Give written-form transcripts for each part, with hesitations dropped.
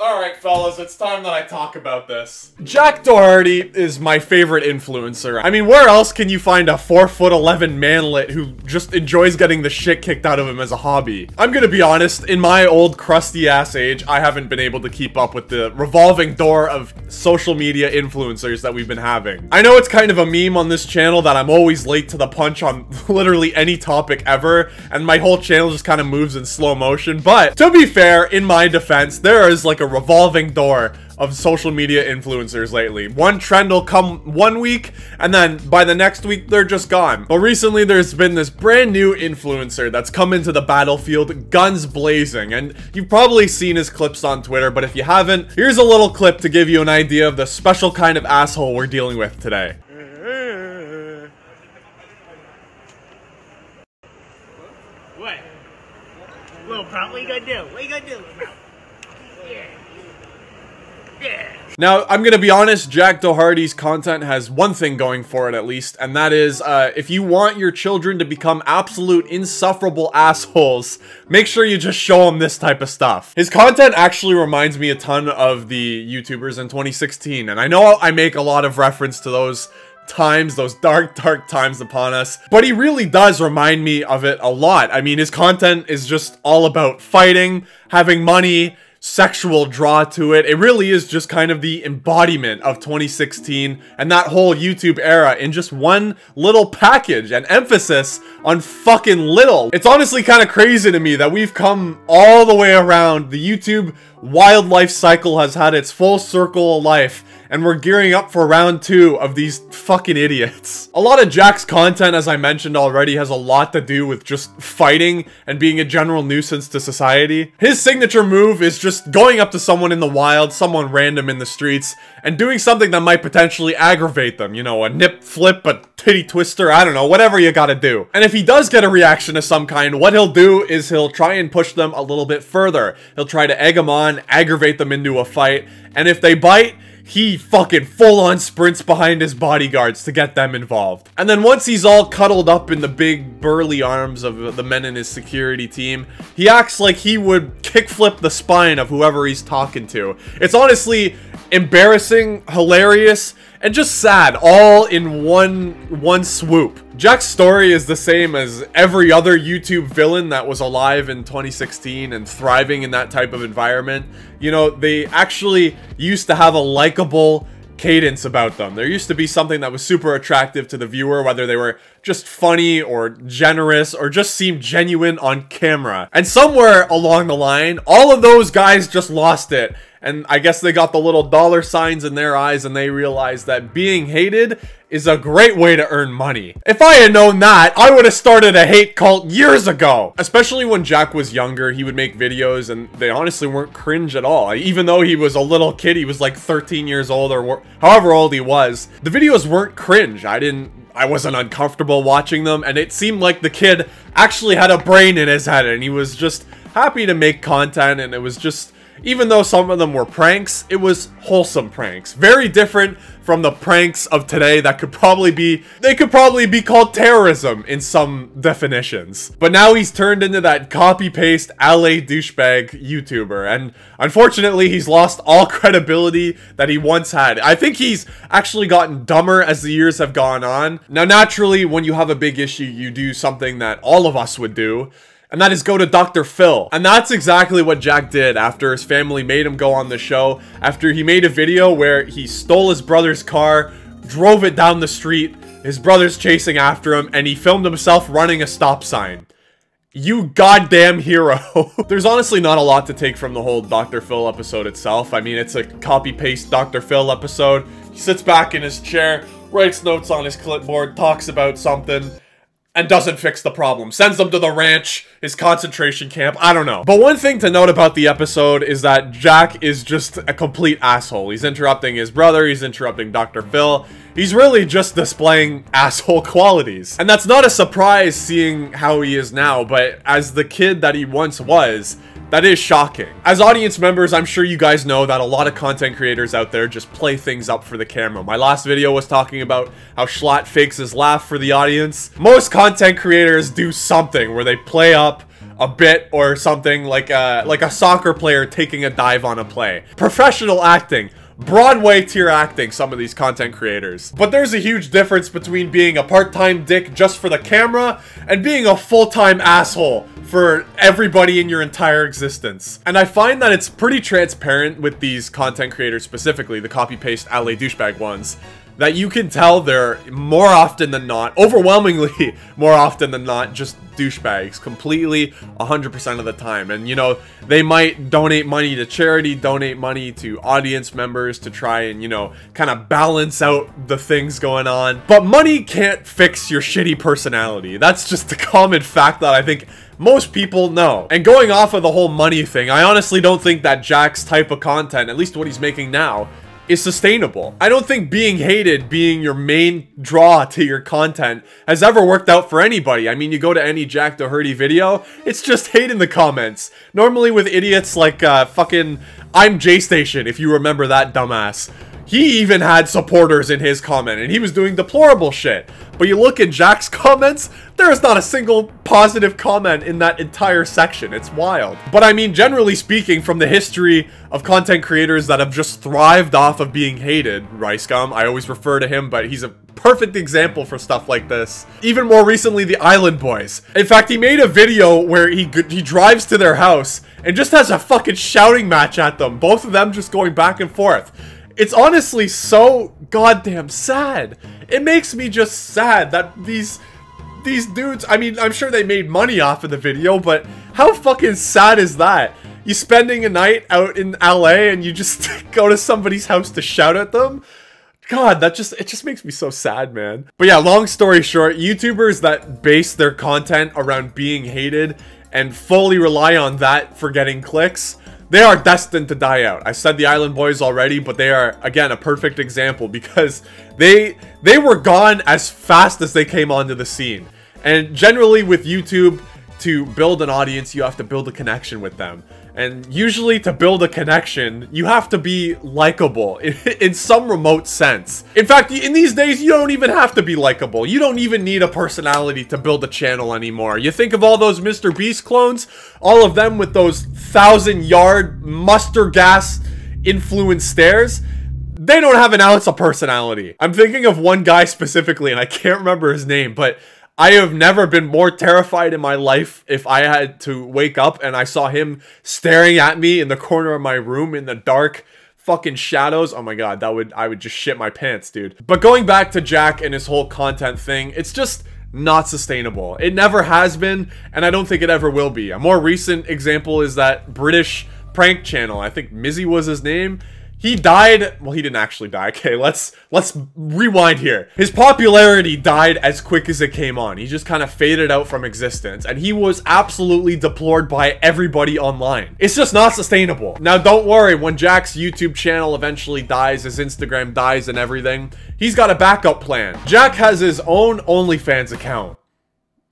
Alright fellas, it's time that I talk about this. Jack Doherty is my favorite influencer. I mean, where else can you find a 4'11" manlet who just enjoys getting the shit kicked out of him as a hobby? I'm gonna be honest, in my old crusty ass age, I haven't been able to keep up with the revolving door of social media influencers that we've been having. I know it's kind of a meme on this channel that I'm always late to the punch on literally any topic ever, and my whole channel just kind of moves in slow motion, but to be fair, in my defense, there is like a revolving door of social media influencers lately. One trend will come one week, and then by the next week, they're just gone. But recently, there's been this brand new influencer that's come into the battlefield, guns blazing, and you've probably seen his clips on Twitter, but if you haven't, here's a little clip to give you an idea of the special kind of asshole we're dealing with today. What? Little bro, what you gonna do? What you gonna do, bro? Yeah. Yeah. Now, I'm gonna be honest, Jack Doherty's content has one thing going for it at least, and that is, if you want your children to become absolute insufferable assholes, make sure you just show them this type of stuff. His content actually reminds me a ton of the YouTubers in 2016, and I know I make a lot of reference to those times, those dark times upon us, but he really does remind me of it a lot. I mean, his content is just all about fighting, having money, sexual draw to it. It really is just kind of the embodiment of 2016 and that whole YouTube era in just one little package, and emphasis on fucking little. It's honestly kind of crazy to me that we've come all the way around. The YouTube wildlife cycle has had its full circle of life, and we're gearing up for round 2 of these fucking idiots. A lot of Jack's content, as I mentioned already, has a lot to do with just fighting and being a general nuisance to society. His signature move is just going up to someone in the wild, someone random in the streets, and doing something that might potentially aggravate them. You know, a nip flip, a titty twister, I don't know, whatever you gotta do. And if he does get a reaction of some kind, what he'll do is he'll try and push them a little bit further. He'll try to egg them on, aggravate them into a fight, and if they bite, he fucking full-on sprints behind his bodyguards to get them involved. And then once he's all cuddled up in the big burly arms of the men in his security team, he acts like he would kickflip the spine of whoever he's talking to. It's honestly embarrassing, hilarious, and just sad, all in one swoop. Jack's story is the same as every other YouTube villain that was alive in 2016 and thriving in that type of environment. You know, they actually used to have a likable cadence about them. There used to be something that was super attractive to the viewer, whether they were just funny or generous or just seemed genuine on camera. And somewhere along the line, all of those guys just lost it. And I guess they got the little dollar signs in their eyes and they realized that being hated is a great way to earn money. If I had known that, I would have started a hate cult years ago. Especially when Jack was younger, he would make videos and they honestly weren't cringe at all. Even though he was a little kid, he was like 13 years old or however old he was. The videos weren't cringe. I wasn't uncomfortable watching them, and it seemed like the kid actually had a brain in his head and he was just happy to make content, and it was just, even though some of them were pranks, it was wholesome pranks. Very different from the pranks of today that could probably be called terrorism in some definitions. But now he's turned into that copy-paste LA douchebag YouTuber, and unfortunately he's lost all credibility that he once had. I think he's actually gotten dumber as the years have gone on. Now naturally, when you have a big issue, you do something that all of us would do, and that is go to Dr. Phil. And that's exactly what Jack did after his family made him go on the show, after he made a video where he stole his brother's car, drove it down the street, his brother's chasing after him, and he filmed himself running a stop sign. You goddamn hero. There's honestly not a lot to take from the whole Dr. Phil episode itself. I mean, it's a copy-paste Dr. Phil episode. He sits back in his chair, writes notes on his clipboard, talks about something, and doesn't fix the problem. Sends them to the ranch, his concentration camp, I don't know. But one thing to note about the episode is that Jack is just a complete asshole. He's interrupting his brother, he's interrupting Dr. Phil. He's really just displaying asshole qualities. And that's not a surprise seeing how he is now, but as the kid that he once was, that is shocking. As audience members, I'm sure you guys know that a lot of content creators out there just play things up for the camera. My last video was talking about how Schlatt fakes his laugh for the audience. Most content creators do something where they play up a bit or something, like a soccer player taking a dive on a play. Professional acting. Broadway tier acting, some of these content creators. But there's a huge difference between being a part-time dick just for the camera and being a full-time asshole for everybody in your entire existence. And I find that it's pretty transparent with these content creators, specifically the copy-paste LA douchebag ones, that you can tell they're more often than not, overwhelmingly more often than not, just douchebags completely 100% of the time. And you know, they might donate money to charity, donate money to audience members to try and, you know, kind of balance out the things going on. But money can't fix your shitty personality. That's just a common fact that I think most people know. And going off of the whole money thing, I honestly don't think that Jack's type of content, at least what he's making now, is sustainable. I don't think being hated being your main draw to your content has ever worked out for anybody. I mean, you go to any Jack Doherty video, it's just hate in the comments. Normally with idiots like fucking I'm J-Station, if you remember that dumbass. He even had supporters in his comment, and he was doing deplorable shit. But you look at Jack's comments, there is not a single positive comment in that entire section. It's wild. But I mean, generally speaking, from the history of content creators that have just thrived off of being hated, Ricegum, I always refer to him, but he's a perfect example for stuff like this. Even more recently, the Island Boys. In fact, he made a video where he drives to their house and just has a fucking shouting match at them. Both of them just going back and forth. It's honestly so goddamn sad. It makes me just sad that these dudes, I mean, I'm sure they made money off of the video, but how fucking sad is that? You spending a night out in LA and you just go to somebody's house to shout at them? God, it just makes me so sad, man. But yeah, long story short, YouTubers that base their content around being hated and fully rely on that for getting clicks, they are destined to die out. I said the Island Boys already, but they are, again, a perfect example because they were gone as fast as they came onto the scene. And generally with YouTube, to build an audience, you have to build a connection with them. And usually to build a connection, you have to be likable in some remote sense. In fact, in these days, you don't even have to be likable. You don't even need a personality to build a channel anymore. You think of all those Mr. Beast clones, all of them with those 1,000-yard mustard gas influenced stares. They don't have an ounce of personality. I'm thinking of one guy specifically, and I can't remember his name, but I have never been more terrified in my life if I had to wake up and I saw him staring at me in the corner of my room in the dark fucking shadows. Oh my god, I would just shit my pants, dude. But going back to Jack and his whole content thing, it's just not sustainable. It never has been, and I don't think it ever will be. A more recent example is that British prank channel. I think Mizzy was his name. He died, well, he didn't actually die. Okay, let's rewind here. His popularity died as quick as it came on. He just kind of faded out from existence, and he was absolutely deplored by everybody online. It's just not sustainable. Now, don't worry, when Jack's YouTube channel eventually dies, his Instagram dies and everything, he's got a backup plan. Jack has his own OnlyFans account.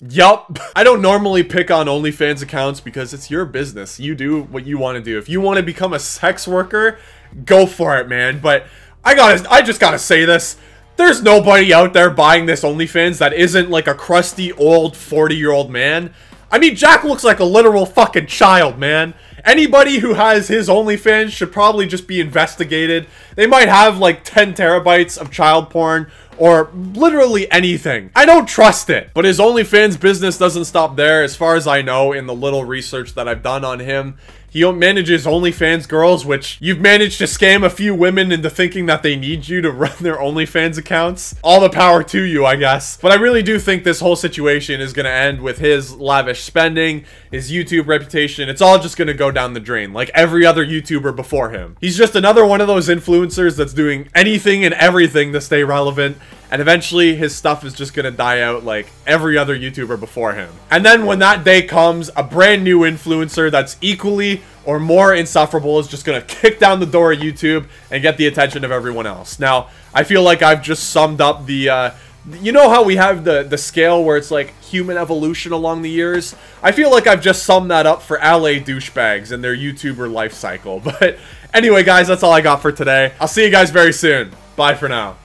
Yup. I don't normally pick on OnlyFans accounts because it's your business. You do what you want to do. If you want to become a sex worker, go for it, man. But I just gotta say this. There's nobody out there buying this OnlyFans that isn't like a crusty old 40-year-old man. I mean, Jack looks like a literal fucking child, man. Anybody who has his OnlyFans should probably just be investigated. They might have like 10 terabytes of child porn or literally anything. I don't trust it. But his OnlyFans business doesn't stop there. As far as I know, in the little research that I've done on him, he manages OnlyFans girls, which you've managed to scam a few women into thinking that they need you to run their OnlyFans accounts. All the power to you, I guess. But I really do think this whole situation is going to end with his lavish spending, his YouTube reputation. It's all just going to go down the drain, like every other YouTuber before him. He's just another one of those influencers that's doing anything and everything to stay relevant. And eventually, his stuff is just gonna die out like every other YouTuber before him. And then when that day comes, a brand new influencer that's equally or more insufferable is just gonna kick down the door of YouTube and get the attention of everyone else. Now, I feel like I've just summed up the, you know how we have the scale where it's like human evolution along the years? I feel like I've just summed that up for LA douchebags and their YouTuber life cycle. But anyway, guys, that's all I got for today. I'll see you guys very soon. Bye for now.